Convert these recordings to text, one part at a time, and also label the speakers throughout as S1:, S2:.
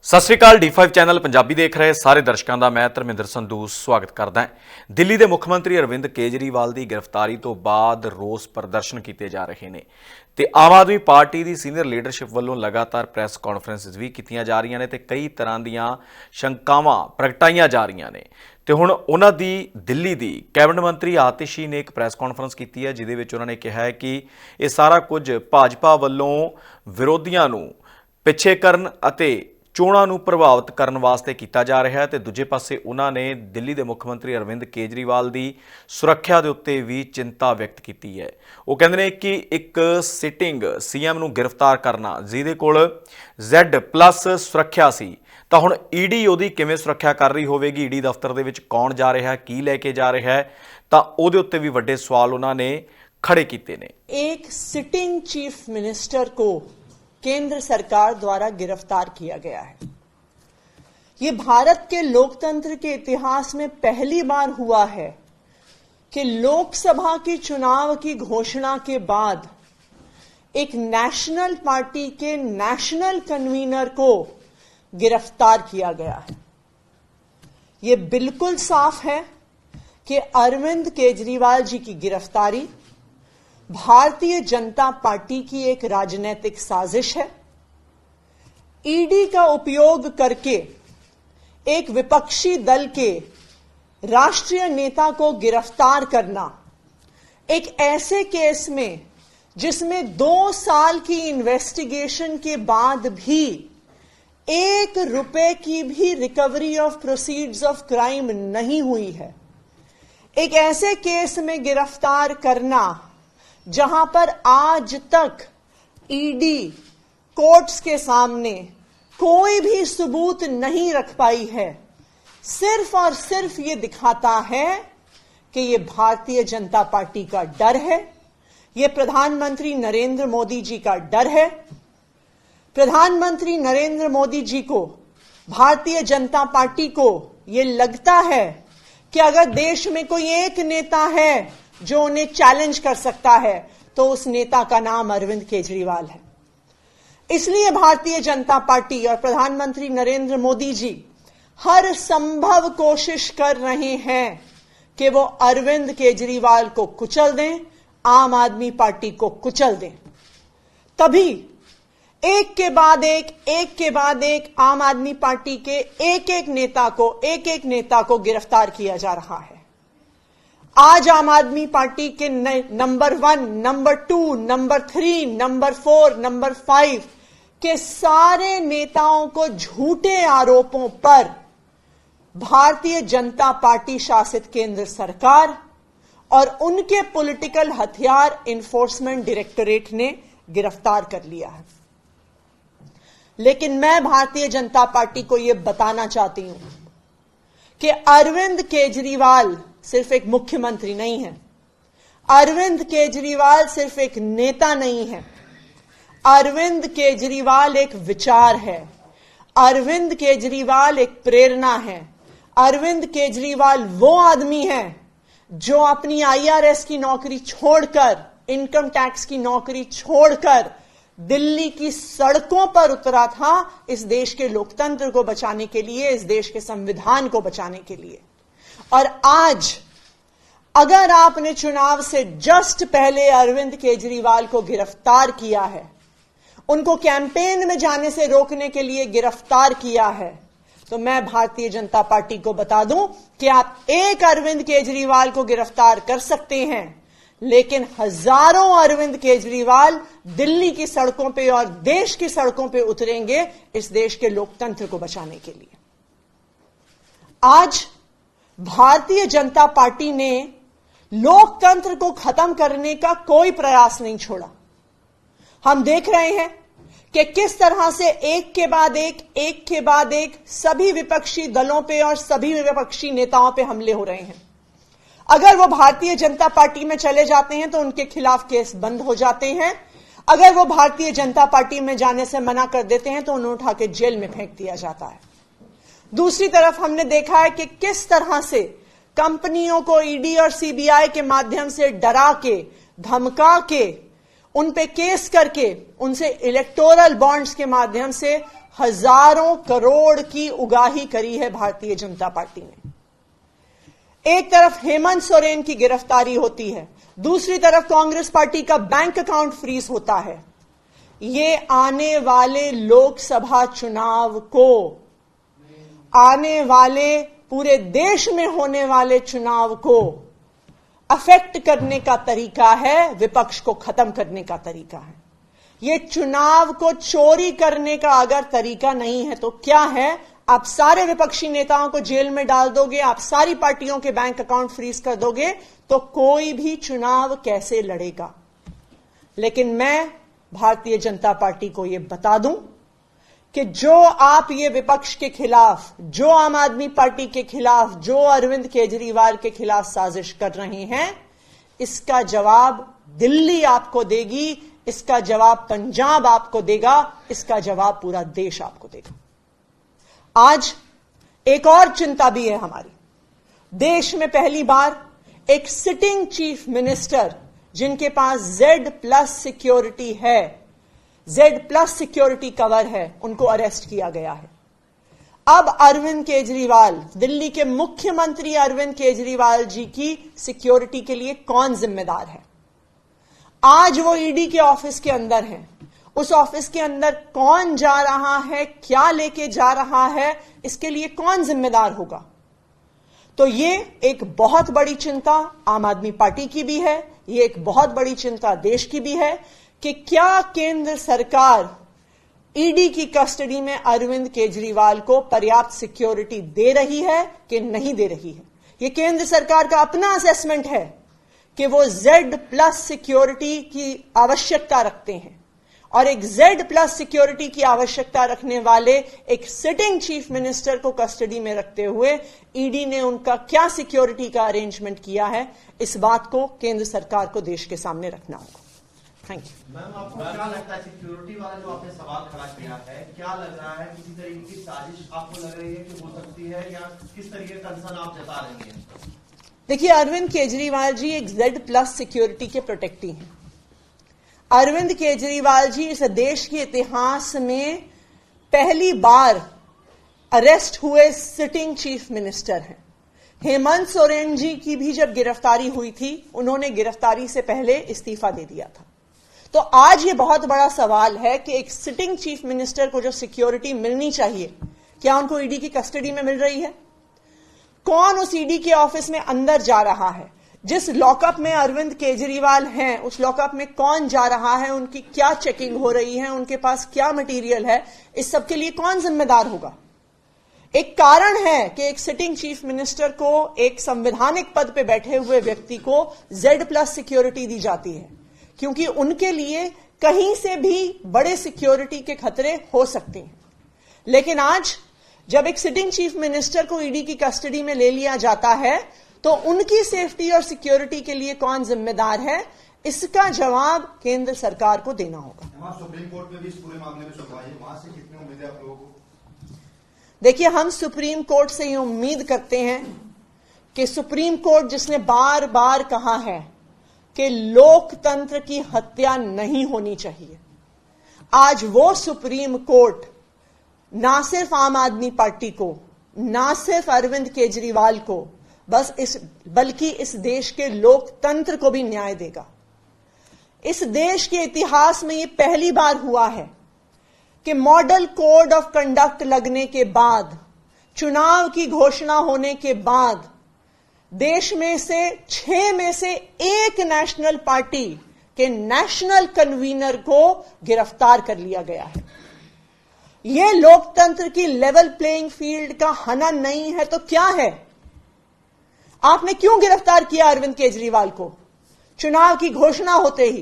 S1: सत श्री अकाल। D5 channel Punjabi देख रहे सारे दर्शकों का मैं धर्मिंदर संधू स्वागत करदा है। दिल्ली के मुख मंत्री अरविंद केजरीवाल की गिरफ्तारी तो बाद रोस प्रदर्शन किए जा रहे हैं ते आम आदमी पार्टी की सीनियर लीडरशिप वालों लगातार प्रैस कॉन्फ्रेंस भी कीतियां जा रही ने ते कई तरह दीयां शंकावां प्रगटाईयां जा रही ने ते हुण उन्हां दी दिल्ली दी कैबिनेट मंत्री आतिशी ने एक प्रैस कॉन्फ्रेंस की है जिहदे विच उन्होंने कहा है कि यह सारा कुछ भाजपा वालों विरोधियों नूं पिछे करन अते चोणां नूं प्रभावित करन वास्ते कीता जा रहा है। तो दूजे पासे उन्होंने दिल्ली के मुख मंत्री अरविंद केजरीवाल की सुरक्षा के उत्ते भी चिंता व्यक्त की है। वो कहते हैं कि एक सिटिंग सीएम नूं गिरफ्तार करना जिहदे कोल Z+ सुरक्षा सी तो हुण ईडी उहदी किवें सुरक्षा कर रही होवेगी, ईडी दफ्तर दे विच कौन जा रहा है, की लैके जा रहा है, तो उहदे उत्ते भी वड्डे सवाल उन्होंने खड़े कीते ने।
S2: एक सिटिंग चीफ मिनिस्टर को केंद्र सरकार द्वारा गिरफ्तार किया गया है। ये भारत के लोकतंत्र के इतिहास में पहली बार हुआ है कि लोकसभा की चुनाव की घोषणा के बाद एक नेशनल पार्टी के नेशनल कन्वीनर को गिरफ्तार किया गया है। ये बिल्कुल साफ है कि अरविंद केजरीवाल जी की गिरफ्तारी भारतीय जनता पार्टी की एक राजनीतिक साजिश है। ईडी का उपयोग करके एक विपक्षी दल के राष्ट्रीय नेता को गिरफ्तार करना एक ऐसे केस में जिसमें 2 साल की इन्वेस्टिगेशन के बाद भी ₹1 की भी recovery of proceeds of crime नहीं हुई है, एक ऐसे केस में गिरफ्तार करना जहां पर आज तक ईडी कोर्ट्स के सामने कोई भी सबूत नहीं रख पाई है, सिर्फ और सिर्फ ये दिखाता है कि ये भारतीय जनता पार्टी का डर है, ये प्रधानमंत्री नरेंद्र मोदी जी का डर है। प्रधानमंत्री नरेंद्र मोदी जी को, भारतीय जनता पार्टी को ये लगता है कि अगर देश में कोई एक नेता है जो उन्हें चैलेंज कर सकता है तो उस नेता का नाम अरविंद केजरीवाल है। इसलिए भारतीय जनता पार्टी और प्रधानमंत्री नरेंद्र मोदी जी हर संभव कोशिश कर रहे हैं कि वो अरविंद केजरीवाल को कुचल दें, आम आदमी पार्टी को कुचल दें। तभी एक के बाद एक आम आदमी पार्टी के एक एक नेता को गिरफ्तार किया जा रहा है। आज आम आदमी पार्टी के number 1, number 2, number 3, number 4, number 5 के सारे नेताओं को झूठे आरोपों पर भारतीय जनता पार्टी शासित केंद्र सरकार और उनके पॉलिटिकल हथियार एनफोर्समेंट डायरेक्टोरेट ने गिरफ्तार कर लिया है। लेकिन मैं भारतीय जनता पार्टी को यह बताना चाहती हूं कि अरविंद केजरीवाल सिर्फ एक मुख्यमंत्री नहीं है, अरविंद केजरीवाल सिर्फ एक नेता नहीं है, अरविंद केजरीवाल एक विचार है, अरविंद केजरीवाल एक प्रेरणा है। अरविंद केजरीवाल वो आदमी है जो अपनी IRS की नौकरी छोड़कर, इनकम टैक्स की नौकरी छोड़कर दिल्ली की सड़कों पर उतरा था इस देश के लोकतंत्र को बचाने के लिए, इस देश के संविधान को बचाने के लिए। और आज अगर आपने चुनाव से जस्ट पहले अरविंद केजरीवाल को गिरफ्तार किया है, उनको कैंपेन में जाने से रोकने के लिए गिरफ्तार किया है, तो मैं भारतीय जनता पार्टी को बता दूं कि आप एक अरविंद केजरीवाल को गिरफ्तार कर सकते हैं, लेकिन हजारों अरविंद केजरीवाल दिल्ली की सड़कों पे और देश की सड़कों पे उतरेंगे इस देश के लोकतंत्र को बचाने के लिए। आज भारतीय जनता पार्टी ने लोकतंत्र को खत्म करने का कोई प्रयास नहीं छोड़ा। हम देख रहे हैं कि किस तरह से एक के बाद एक सभी विपक्षी दलों पे और सभी विपक्षी नेताओं पे हमले हो रहे हैं। अगर वो भारतीय जनता पार्टी में चले जाते हैं तो उनके खिलाफ केस बंद हो जाते हैं, अगर वो भारतीय जनता पार्टी में जाने से मना कर देते हैं तो उन्हें उठा के जेल में फेंक दिया जाता है। दूसरी तरफ हमने देखा है कि किस तरह से कंपनियों को ईडी और सीबीआई के माध्यम से डरा के, धमका के उन पे केस करके उनसे इलेक्टोरल बॉन्ड्स के माध्यम से हजारों करोड़ की उगाही करी है भारतीय जनता पार्टी ने। एक तरफ हेमंत सोरेन की गिरफ्तारी होती है, दूसरी तरफ कांग्रेस पार्टी का बैंक अकाउंट फ्रीज होता है। ये आने वाले लोकसभा चुनाव को, आने वाले पूरे देश में होने वाले चुनाव को अफेक्ट करने का तरीका है, विपक्ष को खत्म करने का तरीका है। ये चुनाव को चोरी करने का अगर तरीका नहीं है तो क्या है? आप सारे विपक्षी नेताओं को जेल में डाल दोगे, आप सारी पार्टियों के बैंक अकाउंट फ्रीज कर दोगे, तो कोई भी चुनाव कैसे लड़ेगा? लेकिन मैं भारतीय जनता पार्टी को यह बता दूं कि जो आप ये विपक्ष के खिलाफ, जो आम आदमी पार्टी के खिलाफ, जो अरविंद केजरीवाल के खिलाफ साजिश कर रहे हैं, इसका जवाब दिल्ली आपको देगी, इसका जवाब पंजाब आपको देगा, इसका जवाब पूरा देश आपको देगा। आज एक और चिंता भी है हमारी। देश में पहली बार एक सिटिंग चीफ मिनिस्टर जिनके पास Z+ सिक्योरिटी है, Z+ सिक्योरिटी कवर है, उनको अरेस्ट किया गया है। अब अरविंद केजरीवाल, दिल्ली के मुख्यमंत्री अरविंद केजरीवाल जी की सिक्योरिटी के लिए कौन जिम्मेदार है? आज वो ईडी के ऑफिस के अंदर है, उस ऑफिस के अंदर कौन जा रहा है, क्या लेके जा रहा है, इसके लिए कौन जिम्मेदार होगा? तो ये एक बहुत बड़ी चिंता आम आदमी पार्टी की भी है, ये एक बहुत बड़ी चिंता देश की भी है कि क्या केंद्र सरकार ईडी की कस्टडी में अरविंद केजरीवाल को पर्याप्त सिक्योरिटी दे रही है कि नहीं दे रही है। यह केंद्र सरकार का अपना असेसमेंट है कि वो Z+ सिक्योरिटी की आवश्यकता रखते हैं, और एक Z+ सिक्योरिटी की आवश्यकता रखने वाले एक सिटिंग चीफ मिनिस्टर को कस्टडी में रखते हुए ईडी ने उनका क्या सिक्योरिटी का अरेंजमेंट किया है, इस बात को केंद्र सरकार को देश के सामने रखना होगा। Thank you.
S3: मैम, आपको क्या लगता है सिक्योरिटी वाला जो आपने सवाल खड़ा किया है, क्या लग रहा है? किसी तरीके की साजिश आपको लग रही है कि हो सकती है, या किस तरीके का कंसर्न आप जता रही हैं?
S2: देखिए, अरविंद केजरीवाल जी एक Z+ सिक्योरिटी के प्रोटेक्टी हैं। अरविंद केजरीवाल जी इस देश के इतिहास में पहली बार अरेस्ट हुए सिटिंग चीफ मिनिस्टर हैं। हेमंत सोरेन जी की भी जब गिरफ्तारी हुई थी, उन्होंने गिरफ्तारी से पहले इस्तीफा दे दिया था। तो आज ये बहुत बड़ा सवाल है कि एक सिटिंग चीफ मिनिस्टर को जो सिक्योरिटी मिलनी चाहिए, क्या उनको ईडी की कस्टडी में मिल रही है? कौन उस ईडी के ऑफिस में अंदर जा रहा है? जिस लॉकअप में अरविंद केजरीवाल हैं, उस लॉकअप में कौन जा रहा है? उनकी क्या चेकिंग हो रही है? उनके पास क्या मटेरियल है? इस सब के लिए कौन जिम्मेदार होगा? एक कारण है कि एक सिटिंग चीफ मिनिस्टर को, एक संवैधानिक पद पे बैठे हुए व्यक्ति को Z+ सिक्योरिटी दी जाती है, क्योंकि उनके लिए कहीं से भी बड़े सिक्योरिटी के खतरे हो सकते हैं। लेकिन आज जब एक सिटिंग चीफ मिनिस्टर को ईडी की कस्टडी में ले लिया जाता है, तो उनकी सेफ्टी और सिक्योरिटी के लिए कौन जिम्मेदार है, इसका जवाब केंद्र सरकार को देना होगा।
S3: सुप्रीम कोर्ट में भी इस पूरे मामले में सुनवाई है, वहां से कितनी उम्मीद है आप लोगों को?
S2: देखिए, हम सुप्रीम कोर्ट से ये उम्मीद करते हैं कि सुप्रीम कोर्ट जिसने बार बार कहा है कि लोकतंत्र की हत्या नहीं होनी चाहिए, आज वो सुप्रीम कोर्ट ना सिर्फ आम आदमी पार्टी को, ना सिर्फ अरविंद केजरीवाल को, बल्कि इस देश के लोकतंत्र को भी न्याय देगा। इस देश के इतिहास में यह पहली बार हुआ है कि मॉडल कोड ऑफ कंडक्ट लगने के बाद, चुनाव की घोषणा होने के बाद, देश में से 6 में से 1 नेशनल पार्टी के नेशनल कन्वीनर को गिरफ्तार कर लिया गया है। यह लोकतंत्र की लेवल प्लेइंग फील्ड का हनन नहीं है तो क्या है? आपने क्यों गिरफ्तार किया अरविंद केजरीवाल को चुनाव की घोषणा होते ही?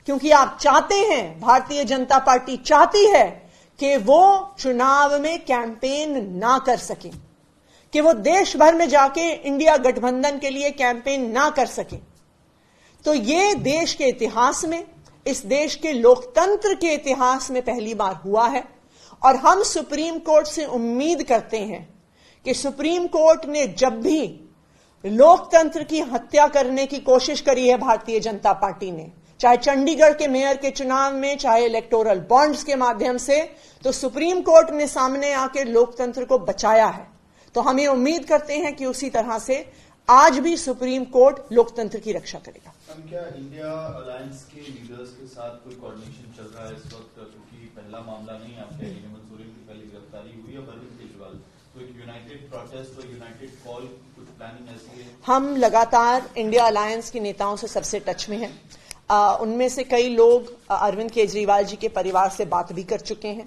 S2: क्योंकि आप चाहते हैं, भारतीय जनता पार्टी चाहती है कि वो चुनाव में कैंपेन ना कर सकें, कि वो देश भर में जाके इंडिया गठबंधन के लिए कैंपेन ना कर सकें। तो ये देश के इतिहास में, इस देश के लोकतंत्र के इतिहास में पहली बार हुआ है, और हम सुप्रीम कोर्ट से उम्मीद करते हैं कि सुप्रीम कोर्ट ने जब भी लोकतंत्र की हत्या करने की कोशिश करी है भारतीय जनता पार्टी ने, चाहे चंडीगढ़ के मेयर के चुनाव में, चाहे इलेक्टोरल बॉन्ड्स के माध्यम से, तो सुप्रीम कोर्ट ने सामने आकर लोकतंत्र को बचाया है। तो हम ये उम्मीद करते हैं कि उसी तरह से आज भी सुप्रीम कोर्ट लोकतंत्र की रक्षा करेगा।
S4: क्या इंडिया अलायंस के लीडर्स के साथ कोई कोऑर्डिनेशन चल रहा है इस वक्त, क्योंकि पहला मामला नहीं आपके हेमंत सोरेन की पहली गिरफ्तारी हुई है, अरविंद केजरीवाल, तो एक यूनाइटेड प्रोटेस्ट और यूनाइटेड कॉल, कुछ प्लानिंग ऐसी है?
S2: हम लगातार इंडिया अलायंस के नेताओं से सबसे टच में हैं। उनमें से कई लोग अरविंद केजरीवाल जी के परिवार से बात भी कर चुके हैं।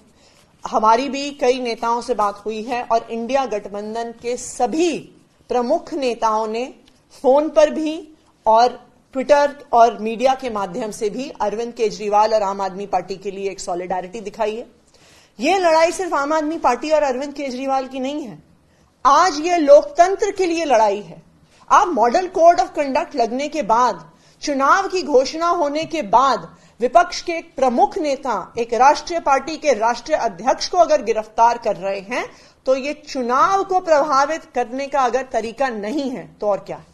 S2: हमारी भी कई नेताओं से बात हुई है और इंडिया गठबंधन के सभी प्रमुख नेताओं ने फोन पर भी और ट्विटर और मीडिया के माध्यम से भी अरविंद केजरीवाल और आम आदमी पार्टी के लिए एक सॉलिडारिटी दिखाई है। यह लड़ाई सिर्फ आम आदमी पार्टी और अरविंद केजरीवाल की नहीं है, आज ये लोकतंत्र के लिए लड़ाई है। आप मॉडल कोड ऑफ कंडक्ट लगने के बाद, चुनाव की घोषणा होने के बाद, विपक्ष के एक प्रमुख नेता, एक राष्ट्रीय पार्टी के राष्ट्रीय अध्यक्ष को अगर गिरफ्तार कर रहे हैं तो ये चुनाव को प्रभावित करने का अगर तरीका नहीं है तो और क्या है?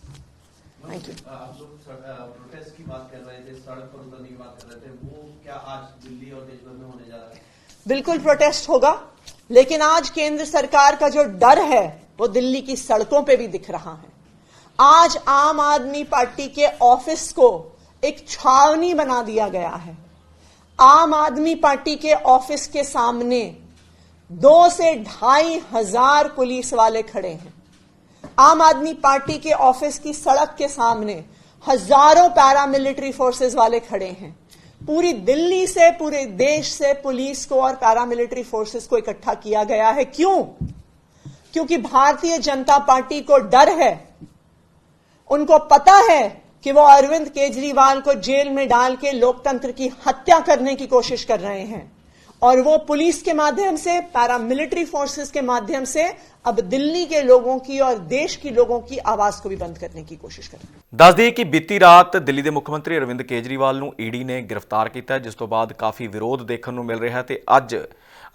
S2: Thank you.
S3: आप लोग प्रोटेस्ट की बात कर रहे थे, सड़क पर उतरने की बात कर रहे थे, वो क्या आज दिल्ली और देश भर में होने जा रहा है?
S2: बिल्कुल प्रोटेस्ट होगा, लेकिन आज केंद्र सरकार का जो डर है वो दिल्ली की सड़कों पे भी दिख रहा है। आज आम आदमी पार्टी के ऑफिस को एक छावनी बना दिया गया है। आम आदमी पार्टी के ऑफिस के सामने 2 से 2,500 पुलिस वाले खड़े हैं। आम आदमी पार्टी के ऑफिस की सड़क के सामने हजारों पैरामिलिट्री फोर्सेस वाले खड़े हैं। पूरी दिल्ली से, पूरे देश से पुलिस को और पैरामिलिट्री फोर्सेस को इकट्ठा किया गया है। क्यों? क्योंकि भारतीय जनता पार्टी को डर है, उनको पता है कि वो अरविंद केजरीवाल को जेल में डाल के लोकतंत्र की हत्या करने की कोशिश कर रहे हैं और वो पुलिस के माध्यम से, पैरामिलिट्री फोर्सेस के माध्यम से अब दिल्ली के लोगों की और देश की लोगों की आवाज को भी बंद करने की कोशिश कर रहे हैं।
S1: ਦੱਸ ਦਈਏ ਕਿ ਬੀਤੀ ਰਾਤ ਦਿੱਲੀ ਦੇ ਮੁੱਖ ਮੰਤਰੀ ਅਰਵਿੰਦ ਕੇਜਰੀਵਾਲ ਨੂੰ ਈਡੀ ਨੇ ਗ੍ਰਿਫਤਾਰ ਕੀਤਾ, ਜਿਸ ਤੋਂ ਬਾਅਦ ਕਾਫੀ ਵਿਰੋਧ ਦੇਖਣ ਨੂੰ ਮਿਲ ਰਿਹਾ ਹੈ ਤੇ ਅੱਜ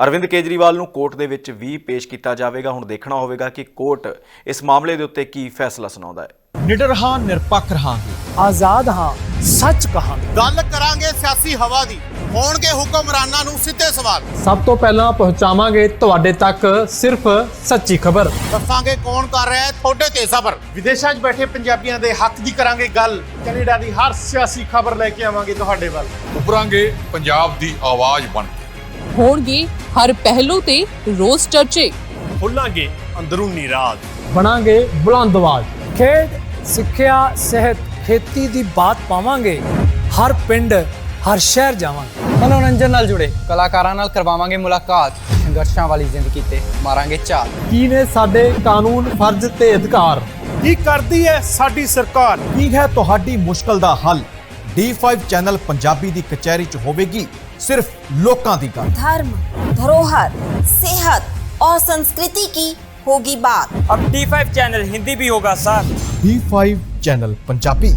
S1: ਅਰਵਿੰਦ ਕੇਜਰੀਵਾਲ ਨੂੰ ਕੋਰਟ ਦੇ ਵਿੱਚ ਵੀ ਪੇਸ਼ ਕੀਤਾ ਜਾਵੇਗਾ। ਹੁਣ ਦੇਖਣਾ ਹੋਵੇਗਾ ਕਿ ਕੋਰਟ ਇਸ ਮਾਮਲੇ ਦੇ ਉੱਤੇ ਕੀ ਫੈਸਲਾ ਸੁਣਾਉਂਦਾ ਹੈ।
S5: निडर हाँ, निरपक्ष रहांगे, आजाद हाँ, सच कहांगे।
S6: गल करांगे सियासी हवा दी, होणगे हुक्मरानां नूं सीधे सवाल।
S5: सब तो पहला पहुंचावांगे तुहाडे तक सिर्फ सच्ची खबर।
S6: दसांगे कौन कर रहा है थोड़े ते सबर।
S4: विदेशां 'ਚ ਬੈਠੇ ਪੰਜਾਬੀਆਂ ਦੇ ਹੱਕ ਦੀ ਕਰਾਂਗੇ ਗੱਲ, ਕੈਨੇਡਾ ਦੀ ਹਰ ਸਿਆਸੀ ਖਬਰ ਲੈ ਕੇ ਆਵਾਂਗੇ ਤੁਹਾਡੇ ਵੱਲ।
S7: ਉਭਰਾਂਗੇ ਪੰਜਾਬ ਦੀ ਆਵਾਜ਼ ਬਣ ਕੇ।
S8: ਹੋਣਗੇ ਹਰ ਪਹਿਲੂ ਤੇ ਰੋਜ਼ ਚਰਚੇ।
S4: ਖੋਲਾਂਗੇ ਅੰਦਰੂਨੀ ਰਾਜ,
S5: बनांगे बुलंद आवाज। खेड, सिक्ख्या, सेहत, खेती दी बात पावांगे। हर पिंड, हर शहर जावांगे।
S9: मनोरंजन नाल जुड़े कलाकारां नाल करवावांगे मुलाकात। संघर्षां वाली जिंदगी ते मारांगे ਝਾਤ।
S5: की ने साडे कानून, फर्ज ते अधिकार,
S4: ਕੀ ਕਰਦੀ ਹੈ ਸਾਡੀ ਸਰਕਾਰ?
S10: ਕੀ ਹੈ ਤੁਹਾਡੀ ਮੁਸ਼ਕਲ ਦਾ ਹੱਲ? D5 ਚੈਨਲ ਪੰਜਾਬੀ ਦੀ ਕਚਹਿਰੀ 'ਚ ਹੋਵੇਗੀ सिर्फ लोकां दी गल।
S11: धर्म, धरोहर, सेहत और संस्कृति की होगी बात।
S9: अब D5 चैनल हिंदी भी होगा सर।
S10: D5 ਚੈਨਲ ਪੰਜਾਬੀ,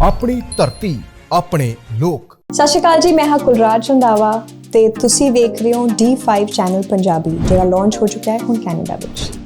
S10: ਆਪਣੀ ਧਰਤੀ, ਆਪਣੇ ਲੋਕ।
S12: ਸਤਿ ਸ਼੍ਰੀ ਅਕਾਲ ਜੀ, ਮੈਂ ਹਾਂ ਕੁਲਰਾਜ ਰੰਧਾਵਾ ਤੇ ਤੁਸੀਂ ਵੇਖ ਰਹੇ ਹੋ D5 ਚੈਨਲ ਪੰਜਾਬੀ, ਜਿਹੜਾ ਲਾਂਚ ਹੋ ਚੁੱਕਾ ਹੈ ਹੁਣ ਕੈਨੇਡਾ ਵਿੱਚ।